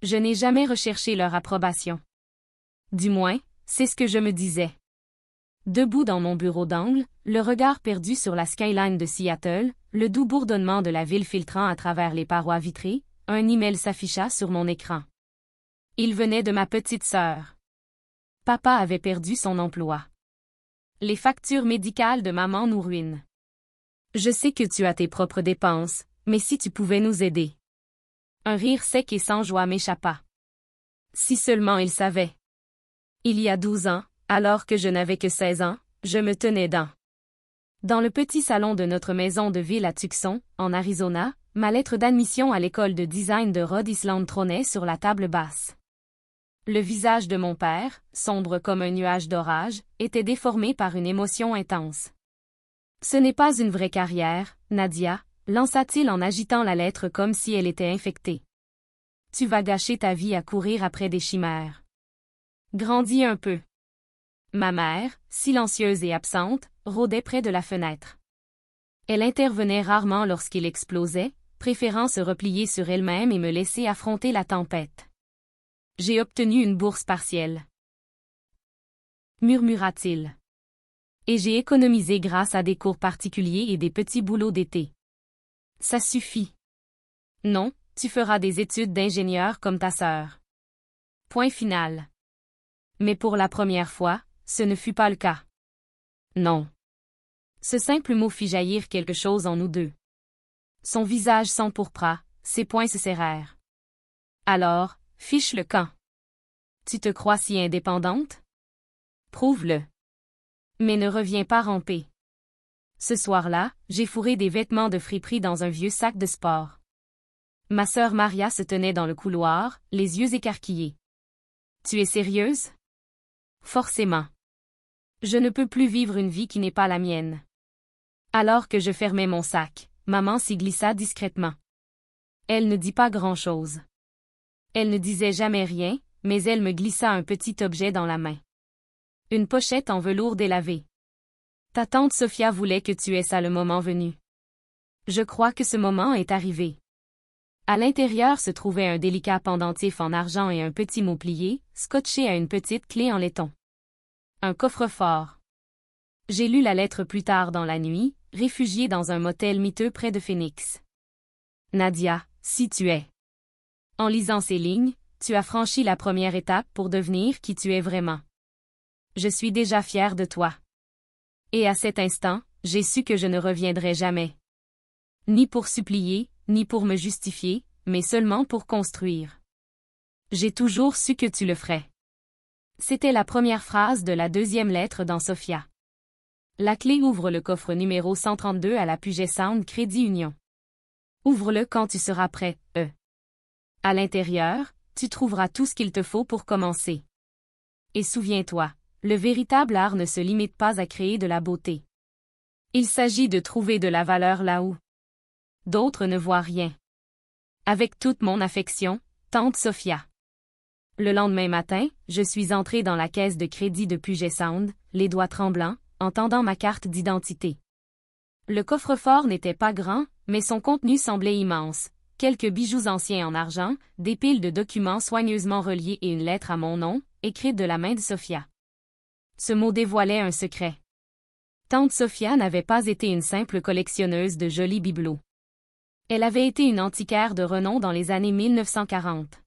Je n'ai jamais recherché leur approbation. Du moins, c'est ce que je me disais. Debout dans mon bureau d'angle, le regard perdu sur la skyline de Seattle, le doux bourdonnement de la ville filtrant à travers les parois vitrées, un email s'afficha sur mon écran. Il venait de ma petite sœur. Papa avait perdu son emploi. Les factures médicales de maman nous ruinent. Je sais que tu as tes propres dépenses, mais si tu pouvais nous aider. Un rire sec et sans joie m'échappa. Si seulement il savait. Il y a 12 ans, alors que je n'avais que 16 ans, je me tenais dans le petit salon de notre maison de ville à Tucson, en Arizona, ma lettre d'admission à l'école de design de Rhode Island trônait sur la table basse. Le visage de mon père, sombre comme un nuage d'orage, était déformé par une émotion intense. « Ce n'est pas une vraie carrière, Nadia », lança-t-il en agitant la lettre comme si elle était infectée. « Tu vas gâcher ta vie à courir après des chimères. Grandis un peu. » Ma mère, silencieuse et absente, rôdait près de la fenêtre. Elle intervenait rarement lorsqu'il explosait, préférant se replier sur elle-même et me laisser affronter la tempête. « J'ai obtenu une bourse partielle. » murmura-t-il. « Et j'ai économisé grâce à des cours particuliers et des petits boulots d'été. » Ça suffit. Non, tu feras des études d'ingénieur comme ta sœur. Point final. Mais pour la première fois, ce ne fut pas le cas. Non. Ce simple mot fit jaillir quelque chose en nous deux. Son visage s'empourpra, ses poings se serrèrent. Alors, fiche le camp. Tu te crois si indépendante? Prouve-le. Mais ne reviens pas ramper. Ce soir-là, j'ai fourré des vêtements de friperie dans un vieux sac de sport. Ma sœur Maria se tenait dans le couloir, les yeux écarquillés. Tu es sérieuse? Forcément. Je ne peux plus vivre une vie qui n'est pas la mienne. Alors que je fermais mon sac, maman s'y glissa discrètement. Elle ne dit pas grand-chose. Elle ne disait jamais rien, mais elle me glissa un petit objet dans la main. Une pochette en velours délavé. Ta tante Sophia voulait que tu aies ça le moment venu. Je crois que ce moment est arrivé. À l'intérieur se trouvait un délicat pendentif en argent et un petit mot plié, scotché à une petite clé en laiton. Un coffre-fort. J'ai lu la lettre plus tard dans la nuit, réfugiée dans un motel miteux près de Phoenix. Nadia, si tu es. En lisant ces lignes, tu as franchi la première étape pour devenir qui tu es vraiment. Je suis déjà fière de toi. Et à cet instant, j'ai su que je ne reviendrai jamais. Ni pour supplier, ni pour me justifier, mais seulement pour construire. J'ai toujours su que tu le ferais. C'était la première phrase de la deuxième lettre dans Sophia. La clé ouvre le coffre numéro 132 à la Puget Sound Credit Union. Ouvre-le quand tu seras prêt, À l'intérieur, tu trouveras tout ce qu'il te faut pour commencer. Et souviens-toi, le véritable art ne se limite pas à créer de la beauté. Il s'agit de trouver de la valeur là où d'autres ne voient rien. Avec toute mon affection, tante Sophia. Le lendemain matin, je suis entrée dans la caisse de crédit de Puget Sound, les doigts tremblants, en tendant ma carte d'identité. Le coffre-fort n'était pas grand, mais son contenu semblait immense. Quelques bijoux anciens en argent, des piles de documents soigneusement reliés et une lettre à mon nom, écrite de la main de Sophia. Ce mot dévoilait un secret. Tante Sophia n'avait pas été une simple collectionneuse de jolis bibelots. Elle avait été une antiquaire de renom dans les années 1940.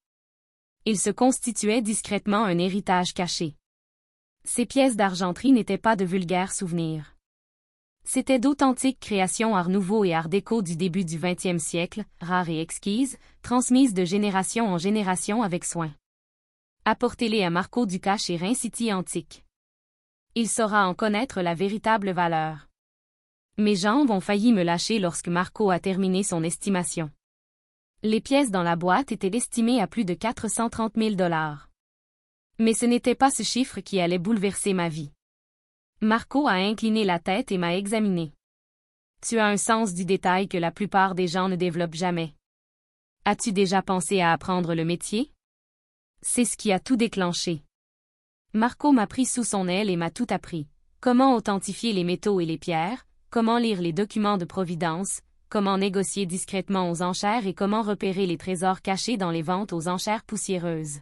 Il se constituait discrètement un héritage caché. Ces pièces d'argenterie n'étaient pas de vulgaires souvenirs. C'étaient d'authentiques créations art nouveau et art déco du début du XXe siècle, rares et exquises, transmises de génération en génération avec soin. Apportez-les à Marco Duca chez Rin City Antique. Il saura en connaître la véritable valeur. Mes jambes ont failli me lâcher lorsque Marco a terminé son estimation. Les pièces dans la boîte étaient estimées à plus de 430 000 $. Mais ce n'était pas ce chiffre qui allait bouleverser ma vie. Marco a incliné la tête et m'a examiné. Tu as un sens du détail que la plupart des gens ne développent jamais. As-tu déjà pensé à apprendre le métier? C'est ce qui a tout déclenché. Marco m'a pris sous son aile et m'a tout appris. Comment authentifier les métaux et les pierres, comment lire les documents de providence, comment négocier discrètement aux enchères et comment repérer les trésors cachés dans les ventes aux enchères poussiéreuses.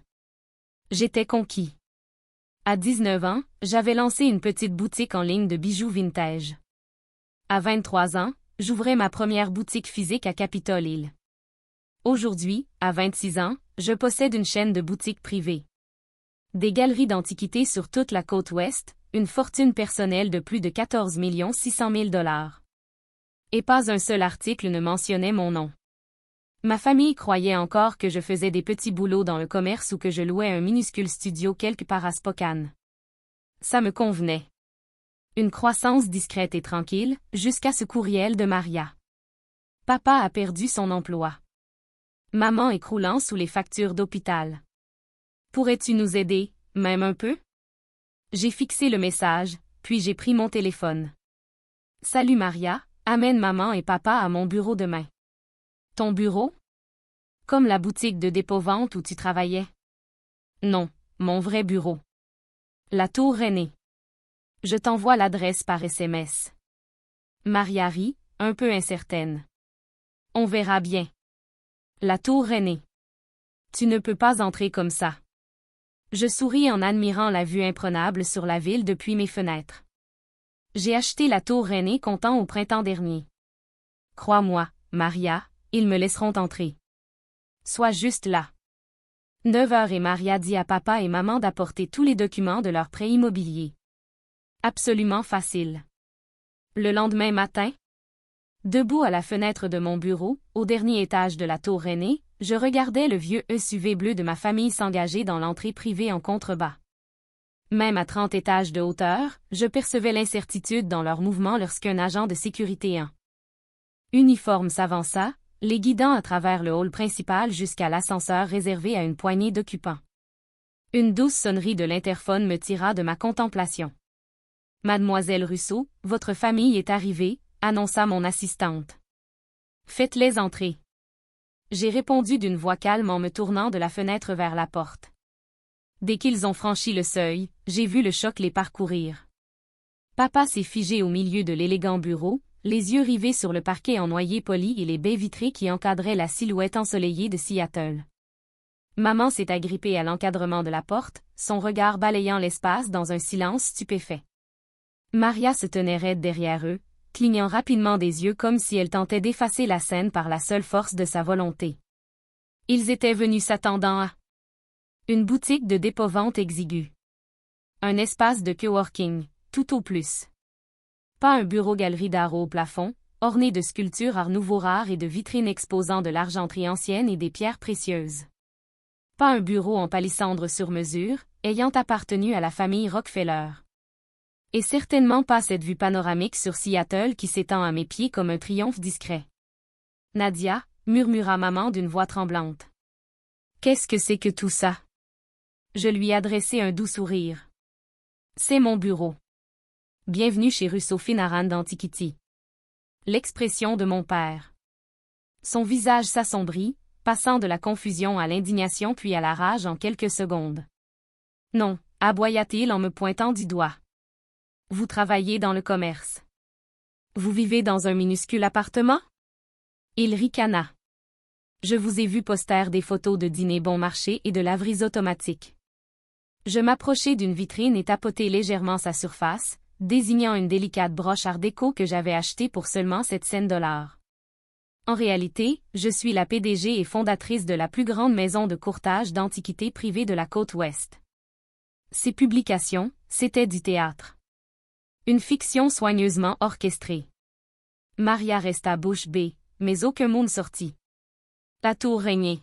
J'étais conquis. À 19 ans, j'avais lancé une petite boutique en ligne de bijoux vintage. À 23 ans, j'ouvrais ma première boutique physique à Capitol Hill. Aujourd'hui, à 26 ans, je possède une chaîne de boutiques privées. Des galeries d'antiquités sur toute la côte ouest, une fortune personnelle de plus de 14 600 000 $. Et pas un seul article ne mentionnait mon nom. Ma famille croyait encore que je faisais des petits boulots dans le commerce ou que je louais un minuscule studio quelque part à Spokane. Ça me convenait. Une croissance discrète et tranquille, jusqu'à ce courriel de Maria. Papa a perdu son emploi. Maman écroulant sous les factures d'hôpital. Pourrais-tu nous aider, même un peu? J'ai fixé le message, puis j'ai pris mon téléphone. Salut Maria, amène maman et papa à mon bureau demain. Ton bureau? Comme la boutique de dépôt-vente où tu travaillais? Non, mon vrai bureau. La Tour Renée. Je t'envoie l'adresse par SMS. Maria rit, un peu incertaine. On verra bien. La Tour Renée. Tu ne peux pas entrer comme ça. Je souris en admirant la vue imprenable sur la ville depuis mes fenêtres. J'ai acheté la Tour Renée comptant au printemps dernier. Crois-moi, Maria, ils me laisseront entrer. Sois juste là. 9 heures et Maria dit à papa et maman d'apporter tous les documents de leur prêt immobilier. Absolument facile. Le lendemain matin, debout à la fenêtre de mon bureau, au dernier étage de la Tour Renée, je regardais le vieux SUV bleu de ma famille s'engager dans l'entrée privée en contrebas. Même à 30 étages de hauteur, je percevais l'incertitude dans leurs mouvements lorsqu'un agent de sécurité en uniforme s'avança, les guidant à travers le hall principal jusqu'à l'ascenseur réservé à une poignée d'occupants. Une douce sonnerie de l'interphone me tira de ma contemplation. Mademoiselle Russo, votre famille est arrivée, annonça mon assistante. Faites-les entrer. J'ai répondu d'une voix calme en me tournant de la fenêtre vers la porte. Dès qu'ils ont franchi le seuil, j'ai vu le choc les parcourir. Papa s'est figé au milieu de l'élégant bureau, les yeux rivés sur le parquet en noyer poli et les baies vitrées qui encadraient la silhouette ensoleillée de Seattle. Maman s'est agrippée à l'encadrement de la porte, son regard balayant l'espace dans un silence stupéfait. Maria se tenait raide derrière eux, clignant rapidement des yeux comme si elle tentait d'effacer la scène par la seule force de sa volonté. Ils étaient venus s'attendant à une boutique de dépôt-vente exiguë. Un espace de coworking, tout au plus. Pas un bureau-galerie d'art au plafond, orné de sculptures art nouveau rares et de vitrines exposant de l'argenterie ancienne et des pierres précieuses. Pas un bureau en palissandre sur mesure, ayant appartenu à la famille Rockefeller. Et certainement pas cette vue panoramique sur Seattle qui s'étend à mes pieds comme un triomphe discret. Nadia, murmura maman d'une voix tremblante. Qu'est-ce que c'est que tout ça? Je lui adressai un doux sourire. C'est mon bureau. Bienvenue chez Russo Finaran d'Antiquity. L'expression de mon père. Son visage s'assombrit, passant de la confusion à l'indignation puis à la rage en quelques secondes. Non, aboya-t-il en me pointant du doigt. Vous travaillez dans le commerce. Vous vivez dans un minuscule appartement? Il ricana. Je vous ai vu poster des photos de dîner bon marché et de laveries automatiques. Je m'approchai d'une vitrine et tapotai légèrement sa surface, désignant une délicate broche art déco que j'avais achetée pour seulement 700 $. En réalité, je suis la PDG et fondatrice de la plus grande maison de courtage d'antiquités privée de la côte ouest. Ces publications, c'était du théâtre. Une fiction soigneusement orchestrée. Maria resta bouche bée, mais aucun mot ne sortit. La tour régnait.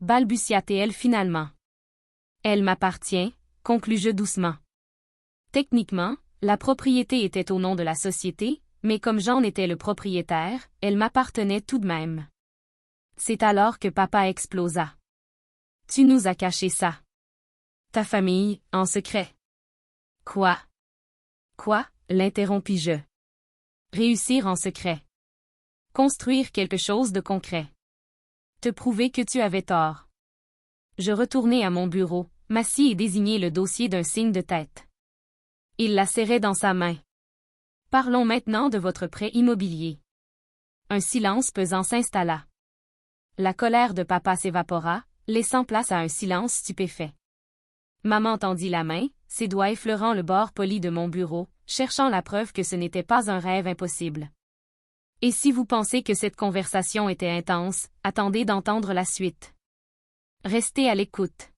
Balbutia-t-elle finalement. Elle m'appartient, conclus-je doucement. Techniquement, la propriété était au nom de la société, mais comme j'en étais le propriétaire, elle m'appartenait tout de même. C'est alors que papa explosa. Tu nous as caché ça. Ta famille, en secret. Quoi? Quoi? L'interrompis-je. Réussir en secret. Construire quelque chose de concret. Te prouver que tu avais tort. Je retournai à mon bureau, m'assis et désignai le dossier d'un signe de tête. Il la serrait dans sa main. Parlons maintenant de votre prêt immobilier. Un silence pesant s'installa. La colère de papa s'évapora, laissant place à un silence stupéfait. Maman tendit la main, ses doigts effleurant le bord poli de mon bureau, cherchant la preuve que ce n'était pas un rêve impossible. Et si vous pensez que cette conversation était intense, attendez d'entendre la suite. Restez à l'écoute.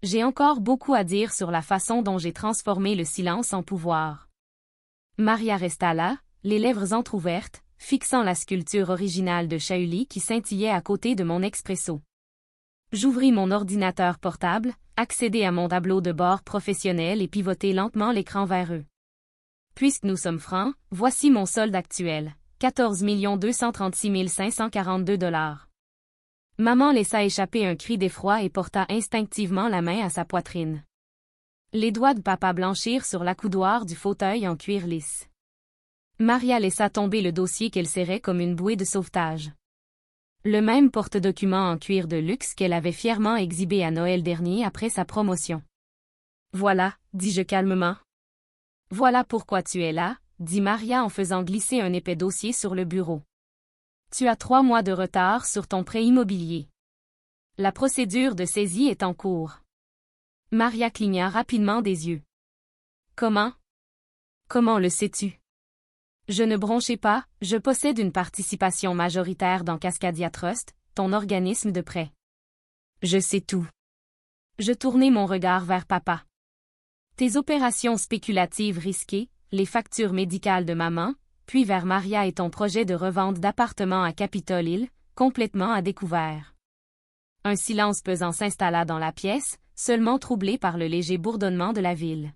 J'ai encore beaucoup à dire sur la façon dont j'ai transformé le silence en pouvoir. Maria resta là, les lèvres entr'ouvertes, fixant la sculpture originale de Shauli qui scintillait à côté de mon expresso. J'ouvris mon ordinateur portable, accédai à mon tableau de bord professionnel et pivotai lentement l'écran vers eux. Puisque nous sommes francs, voici mon solde actuel. 14 236 542 $. Maman laissa échapper un cri d'effroi et porta instinctivement la main à sa poitrine. Les doigts de papa blanchirent sur l'accoudoir du fauteuil en cuir lisse. Maria laissa tomber le dossier qu'elle serrait comme une bouée de sauvetage. Le même porte-document en cuir de luxe qu'elle avait fièrement exhibé à Noël dernier après sa promotion. « Voilà, dis-je calmement. Voilà pourquoi tu es là, dit Maria en faisant glisser un épais dossier sur le bureau. Tu as 3 mois de retard sur ton prêt immobilier. La procédure de saisie est en cours. Maria cligna rapidement des yeux. Comment? Comment le sais-tu? Je ne bronchais pas, je possède une participation majoritaire dans Cascadia Trust, ton organisme de prêt. Je sais tout. Je tournai mon regard vers papa. Tes opérations spéculatives risquées, les factures médicales de maman, puis vers Maria et ton projet de revente d'appartements à Capitol Hill, complètement à découvert. Un silence pesant s'installa dans la pièce, seulement troublé par le léger bourdonnement de la ville.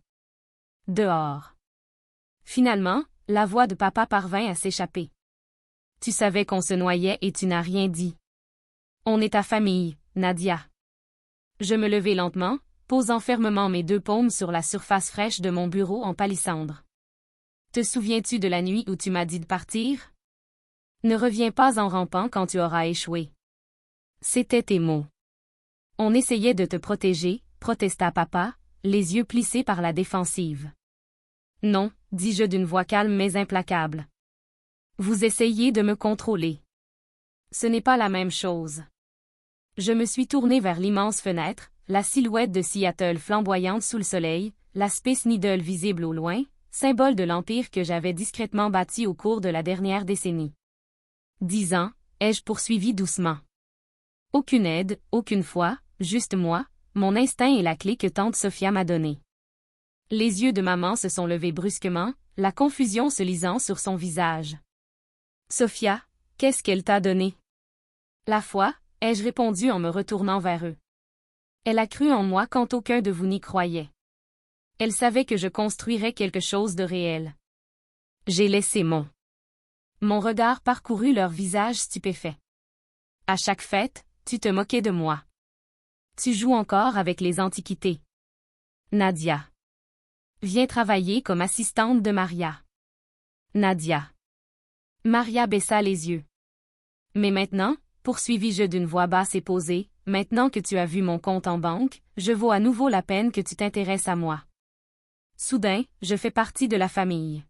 Dehors. Finalement, la voix de papa parvint à s'échapper. Tu savais qu'on se noyait et tu n'as rien dit. On est ta famille, Nadia. Je me levai lentement, posant fermement mes 2 paumes sur la surface fraîche de mon bureau en palissandre. Te souviens-tu de la nuit où tu m'as dit de partir? Ne reviens pas en rampant quand tu auras échoué. C'étaient tes mots. On essayait de te protéger, protesta papa, les yeux plissés par la défensive. Non, dis-je d'une voix calme mais implacable. Vous essayez de me contrôler. Ce n'est pas la même chose. Je me suis tourné vers l'immense fenêtre, la silhouette de Seattle flamboyante sous le soleil, la Space Needle visible au loin, symbole de l'empire que j'avais discrètement bâti au cours de la dernière décennie. 10 ans, ai-je poursuivi doucement. Aucune aide, aucune foi, juste moi, mon instinct et la clé que tante Sophia m'a donnée. Les yeux de maman se sont levés brusquement, la confusion se lisant sur son visage. Sophia, qu'est-ce qu'elle t'a donné? La foi, ai-je répondu en me retournant vers eux. Elle a cru en moi quand aucun de vous n'y croyait. Elle savait que je construirais quelque chose de réel. J'ai laissé Mon regard parcourut leur visage stupéfait. À chaque fête, tu te moquais de moi. Tu joues encore avec les antiquités. Nadia. Viens travailler comme assistante de Maria. Nadia. Maria baissa les yeux. Mais maintenant, poursuivis-je d'une voix basse et posée, maintenant que tu as vu mon compte en banque, je vaux à nouveau la peine que tu t'intéresses à moi. Soudain, je fais partie de la famille.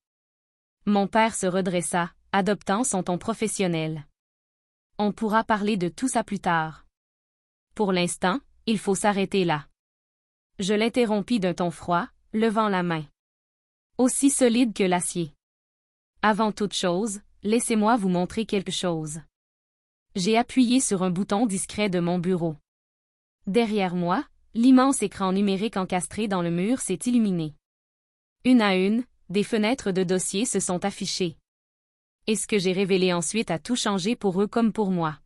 Mon père se redressa, adoptant son ton professionnel. On pourra parler de tout ça plus tard. Pour l'instant, il faut s'arrêter là. Je l'interrompis d'un ton froid, levant la main. Aussi solide que l'acier. Avant toute chose, laissez-moi vous montrer quelque chose. J'ai appuyé sur un bouton discret de mon bureau. Derrière moi, l'immense écran numérique encastré dans le mur s'est illuminé. Une à une, des fenêtres de dossiers se sont affichées. Et ce que j'ai révélé ensuite a tout changé pour eux comme pour moi.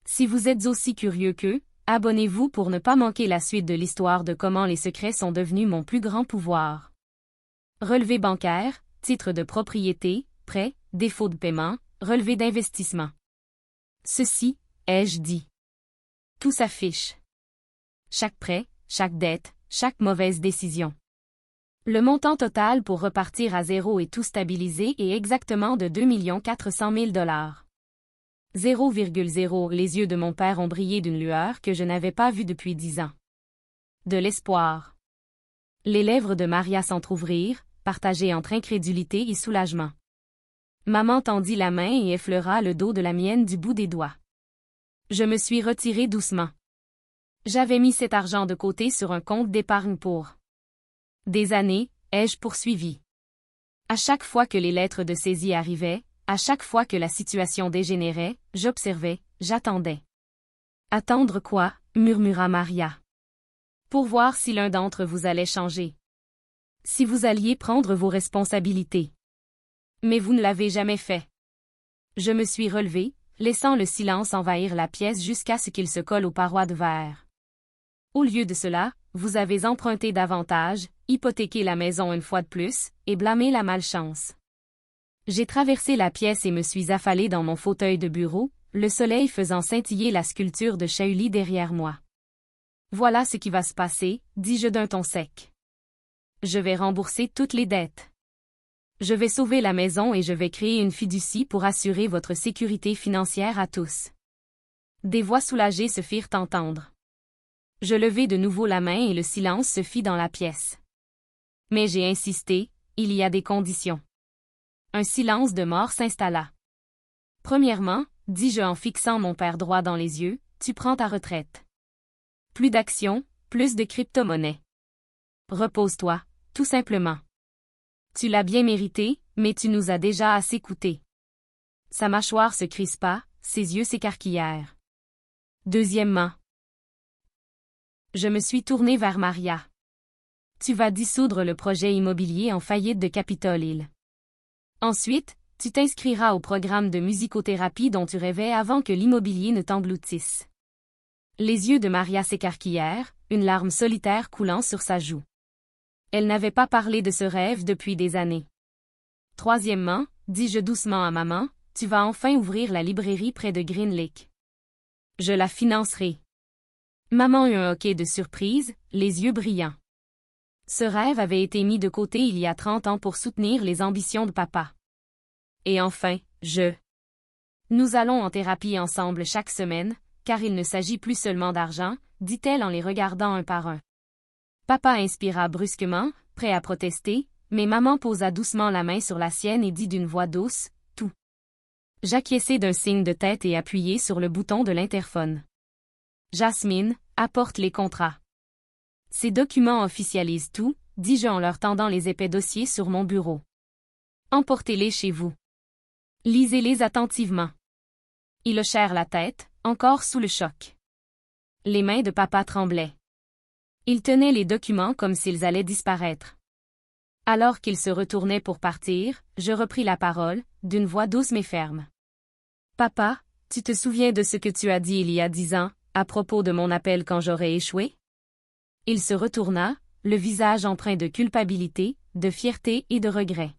Si vous êtes aussi curieux qu'eux, abonnez-vous pour ne pas manquer la suite de l'histoire de comment les secrets sont devenus mon plus grand pouvoir. Relevé bancaire, titre de propriété, prêt, défaut de paiement, relevé d'investissement. Ceci, ai-je dit. Tout s'affiche. Chaque prêt, chaque dette, chaque mauvaise décision. Le montant total pour repartir à zéro et tout stabiliser est exactement de 2 400 000 $. 0,0 Les yeux de mon père ont brillé d'une lueur que je n'avais pas vue depuis 10 ans. De l'espoir. Les lèvres de Maria s'entr'ouvrirent, partagées entre incrédulité et soulagement. Maman tendit la main et effleura le dos de la mienne du bout des doigts. Je me suis retiré doucement. J'avais mis cet argent de côté sur un compte d'épargne pour des années, ai-je poursuivi. À chaque fois que les lettres de saisie arrivaient, à chaque fois que la situation dégénérait, j'observais, j'attendais. Attendre quoi? Murmura Maria. Pour voir si l'un d'entre vous allait changer. Si vous alliez prendre vos responsabilités. Mais vous ne l'avez jamais fait. Je me suis relevé, laissant le silence envahir la pièce jusqu'à ce qu'il se colle aux parois de verre. Au lieu de cela, vous avez emprunté davantage, hypothéqué la maison une fois de plus, et blâmé la malchance. J'ai traversé la pièce et me suis affalé dans mon fauteuil de bureau, le soleil faisant scintiller la sculpture de Shauli derrière moi. Voilà ce qui va se passer, dis-je d'un ton sec. Je vais rembourser toutes les dettes. Je vais sauver la maison et je vais créer une fiducie pour assurer votre sécurité financière à tous. Des voix soulagées se firent entendre. Je levai de nouveau la main et le silence se fit dans la pièce. Mais j'ai insisté, il y a des conditions. Un silence de mort s'installa. Premièrement, dis-je en fixant mon père droit dans les yeux, tu prends ta retraite. Plus d'actions, plus de crypto-monnaies. Repose-toi, tout simplement. Tu l'as bien mérité, mais tu nous as déjà assez coûté. Sa mâchoire se crispa, ses yeux s'écarquillèrent. Deuxièmement. Je me suis tourné vers Maria. Tu vas dissoudre le projet immobilier en faillite de Capitol Hill. Ensuite, tu t'inscriras au programme de musicothérapie dont tu rêvais avant que l'immobilier ne t'engloutisse. Les yeux de Maria s'écarquillèrent, une larme solitaire coulant sur sa joue. Elle n'avait pas parlé de ce rêve depuis des années. Troisièmement, dis-je doucement à maman, tu vas enfin ouvrir la librairie près de Green Lake. Je la financerai. Maman eut un hoquet de surprise, les yeux brillants. Ce rêve avait été mis de côté il y a 30 ans pour soutenir les ambitions de papa. Et enfin, Nous allons en thérapie ensemble chaque semaine, car il ne s'agit plus seulement d'argent, dit-elle en les regardant un par un. Papa inspira brusquement, prêt à protester, mais maman posa doucement la main sur la sienne et dit d'une voix douce, « Tout. » J'acquiesçai d'un signe de tête et appuyai sur le bouton de l'interphone. Jasmine, apporte les contrats. Ces documents officialisent tout, dis-je en leur tendant les épais dossiers sur mon bureau. Emportez-les chez vous. Lisez-les attentivement. Ils hochèrent la tête, encore sous le choc. Les mains de papa tremblaient. Il tenait les documents comme s'ils allaient disparaître. Alors qu'il se retournait pour partir, je repris la parole, d'une voix douce mais ferme. Papa, tu te souviens de ce que tu as dit il y a 10 ans, à propos de mon appel quand j'aurais échoué? Il se retourna, le visage empreint de culpabilité, de fierté et de regret.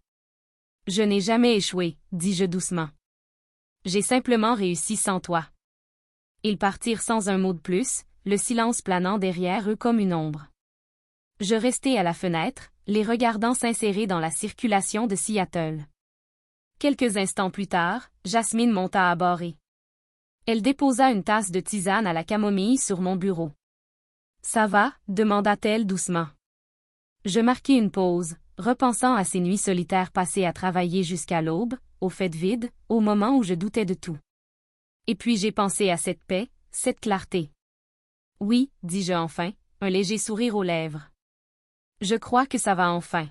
Je n'ai jamais échoué, dis-je doucement. J'ai simplement réussi sans toi. Ils partirent sans un mot de plus, le silence planant derrière eux comme une ombre. Je restai à la fenêtre, les regardant s'insérer dans la circulation de Seattle. Quelques instants plus tard, Jasmine monta à bord et elle déposa une tasse de tisane à la camomille sur mon bureau. « Ça va ?» demanda-t-elle doucement. Je marquai une pause, repensant à ces nuits solitaires passées à travailler jusqu'à l'aube, aux fêtes vides, au moment où je doutais de tout. Et puis j'ai pensé à cette paix, cette clarté. Oui, dis-je enfin, un léger sourire aux lèvres. Je crois que ça va enfin.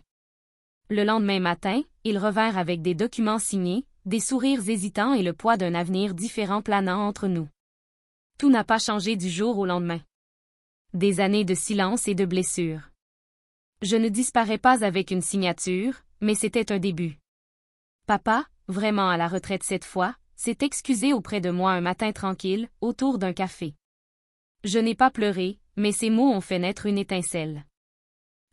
Le lendemain matin, ils revinrent avec des documents signés, des sourires hésitants et le poids d'un avenir différent planant entre nous. Tout n'a pas changé du jour au lendemain. Des années de silence et de blessures. Je ne disparais pas avec une signature, mais c'était un début. Papa, vraiment à la retraite cette fois, s'est excusé auprès de moi un matin tranquille, autour d'un café. Je n'ai pas pleuré, mais ces mots ont fait naître une étincelle.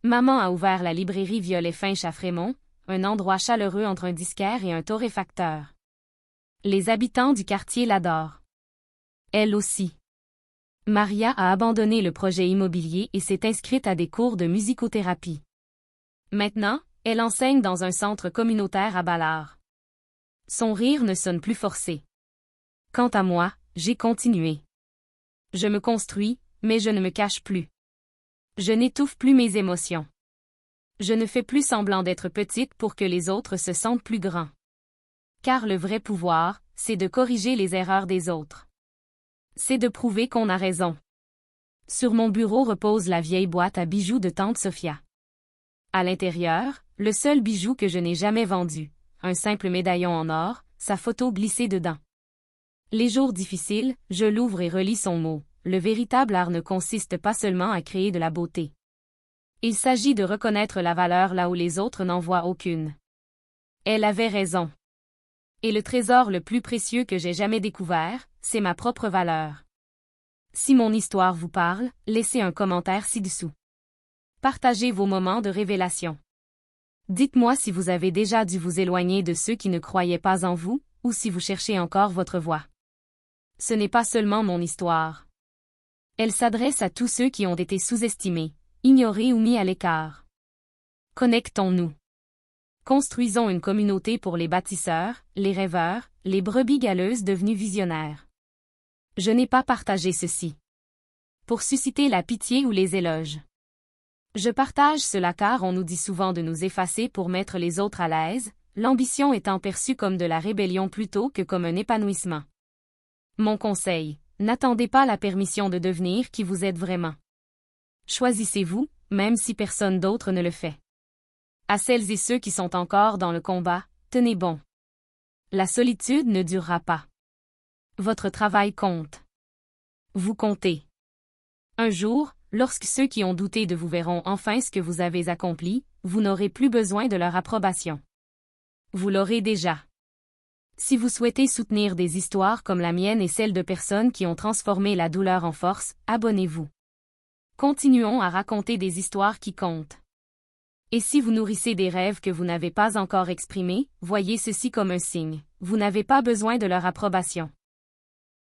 Maman a ouvert la librairie Violet Finch à Fremont, un endroit chaleureux entre un disquaire et un torréfacteur. Les habitants du quartier l'adorent. Elle aussi. Maria a abandonné le projet immobilier et s'est inscrite à des cours de musicothérapie. Maintenant, elle enseigne dans un centre communautaire à Ballard. Son rire ne sonne plus forcé. Quant à moi, j'ai continué. Je me construis, mais je ne me cache plus. Je n'étouffe plus mes émotions. Je ne fais plus semblant d'être petite pour que les autres se sentent plus grands. Car le vrai pouvoir, c'est de corriger les erreurs des autres. C'est de prouver qu'on a raison. Sur mon bureau repose la vieille boîte à bijoux de tante Sophia. À l'intérieur, le seul bijou que je n'ai jamais vendu, un simple médaillon en or, sa photo glissée dedans. Les jours difficiles, je l'ouvre et relis son mot. Le véritable art ne consiste pas seulement à créer de la beauté. Il s'agit de reconnaître la valeur là où les autres n'en voient aucune. Elle avait raison. Et le trésor le plus précieux que j'ai jamais découvert, c'est ma propre valeur. Si mon histoire vous parle, laissez un commentaire ci-dessous. Partagez vos moments de révélation. Dites-moi si vous avez déjà dû vous éloigner de ceux qui ne croyaient pas en vous, ou si vous cherchez encore votre voie. Ce n'est pas seulement mon histoire. Elle s'adresse à tous ceux qui ont été sous-estimés, ignorés ou mis à l'écart. Connectons-nous. Construisons une communauté pour les bâtisseurs, les rêveurs, les brebis galeuses devenues visionnaires. Je n'ai pas partagé ceci pour susciter la pitié ou les éloges. Je partage cela car on nous dit souvent de nous effacer pour mettre les autres à l'aise, l'ambition étant perçue comme de la rébellion plutôt que comme un épanouissement. Mon conseil, n'attendez pas la permission de devenir qui vous êtes vraiment. Choisissez-vous, même si personne d'autre ne le fait. À celles et ceux qui sont encore dans le combat, tenez bon. La solitude ne durera pas. Votre travail compte. Vous comptez. Un jour, lorsque ceux qui ont douté de vous verront enfin ce que vous avez accompli, vous n'aurez plus besoin de leur approbation. Vous l'aurez déjà. Si vous souhaitez soutenir des histoires comme la mienne et celle de personnes qui ont transformé la douleur en force, abonnez-vous. Continuons à raconter des histoires qui comptent. Et si vous nourrissez des rêves que vous n'avez pas encore exprimés, voyez ceci comme un signe. Vous n'avez pas besoin de leur approbation.